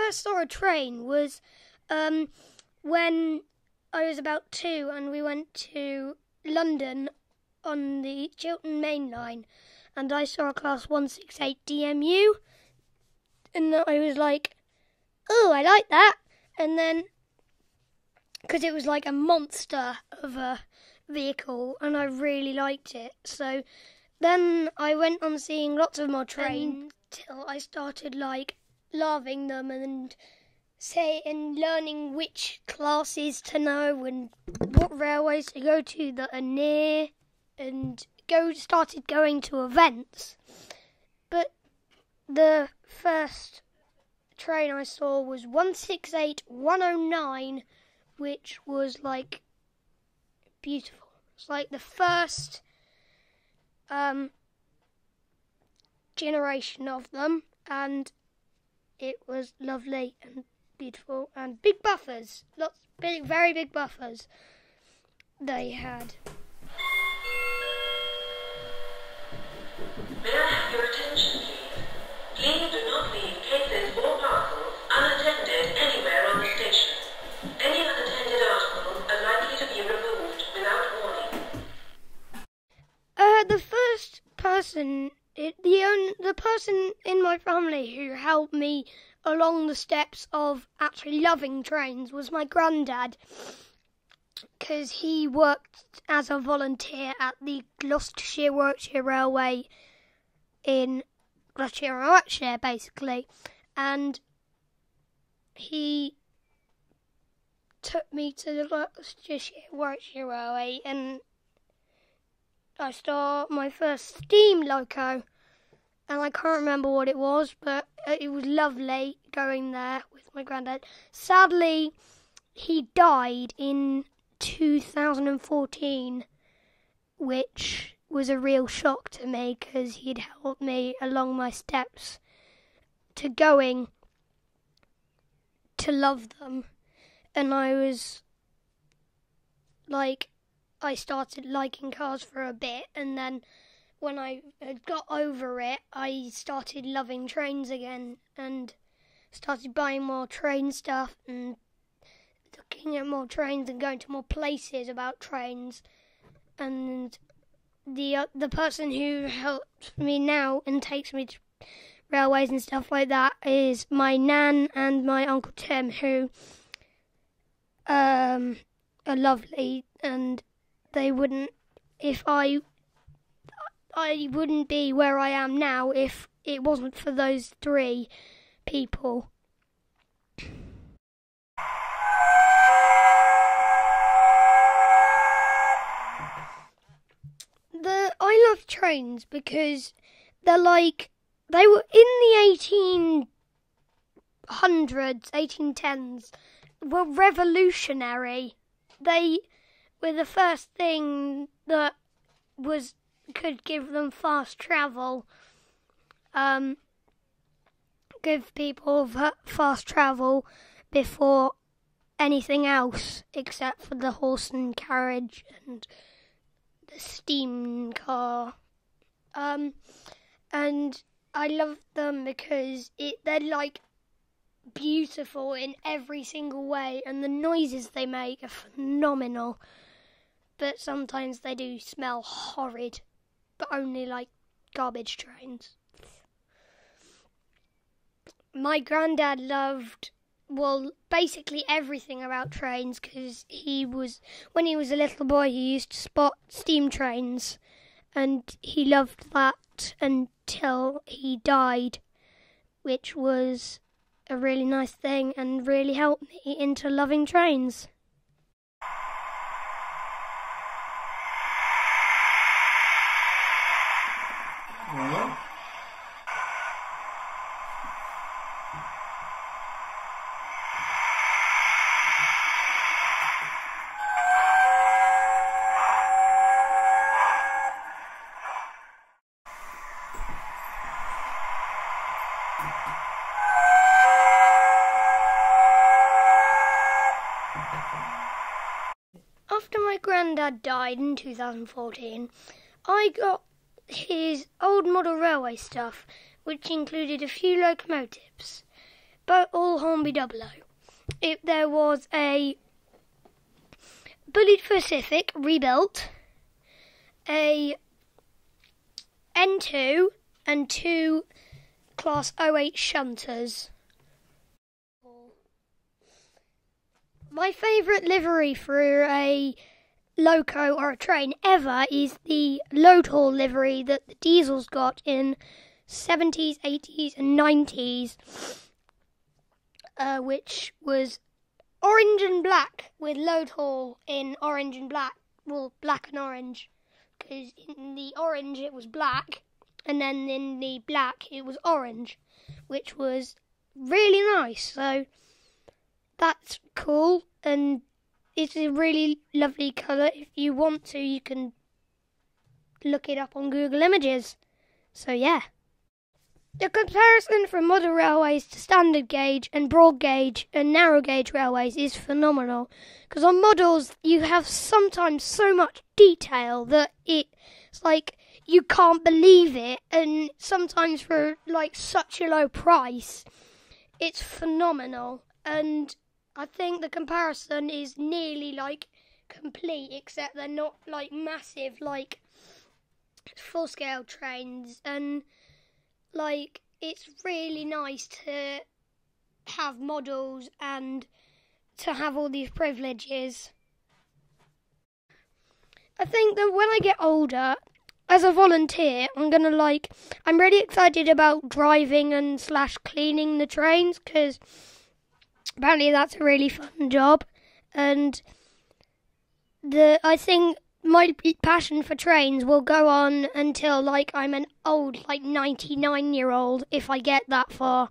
first saw a train was when I was about 2 and we went to London on the Chiltern Main Line, and I saw a Class 168 DMU, and I was like, oh, I like that. And then, because it was like a monster of a vehicle, and I really liked it. So then I went on seeing lots of more trains till I started like loving them and learning which classes to know and what railways to go to that are near, and started going to events. But the first train I saw was 168-109, which was like beautiful. It's like the first generation of them, and it was lovely and beautiful, and big buffers, very big buffers they had. May I have your attention, please? Please do not leave cases or parcels unattended anywhere on the station. Any unattended articles are likely to be removed without warning. The first person, the person in my family who helped me along the steps of actually loving trains was my granddad, because he worked as a volunteer at the Gloucestershire-Warwickshire Railway in Gloucestershire and Warwickshire, basically, and he took me to the Gloucestershire-Warwickshire Railway, and I saw my first steam loco, and I can't remember what it was, but it was lovely going there with my granddad. Sadly, he died in 2014, which was a real shock to me, because he'd helped me along my steps to going to love them. And I started liking cars for a bit, and then when I had got over it, I started loving trains again and started buying more train stuff and looking at more trains and going to more places about trains. And the person who helps me now and takes me to railways and stuff like that is my nan and my Uncle Tim, who are lovely, and they wouldn't, I wouldn't be where I am now if it wasn't for those 3 people. I love trains because they were in the 1800s, 1810s, were revolutionary. They were the first thing that could give them fast travel, give people fast travel before anything else, except for the horse and carriage and the steam car. And I love them because they're like beautiful in every single way, and the noises they make are phenomenal. But sometimes they do smell horrid, but only like garbage trains. My granddad loved, basically everything about trains, because when he was a little boy, he used to spot steam trains, and he loved that until he died, which was a really nice thing and really helped me into loving trains. Well, After my granddad died in 2014, I got his old model railway stuff, which included a few locomotives. all Hornby 00. There was a Bullied Pacific rebuilt, a N2 and 2 Class 08 shunters. My favourite livery for a loco or a train ever is the load haul livery that the diesels got in 70s, 80s and 90s, which was orange and black with load haul in orange and black, well, black and orange, because in the orange it was black and then in the black it was orange, which was really nice. So that's cool, and it's a really lovely colour. If you want to, you can look it up on Google Images. So yeah. The comparison from model railways to standard gauge and broad gauge and narrow gauge railways is phenomenal, because on models you have sometimes so much detail that it's like you can't believe it, and sometimes for like such a low price it's phenomenal. And I think the comparison is nearly like complete, except they're not like massive like full scale trains, and like it's really nice to have models and to have all these privileges. I think that when I get older, as a volunteer, I'm really excited about driving and / cleaning the trains, because apparently that's a really fun job, and I think my passion for trains will go on until I'm an old 99-year-old, if I get that far.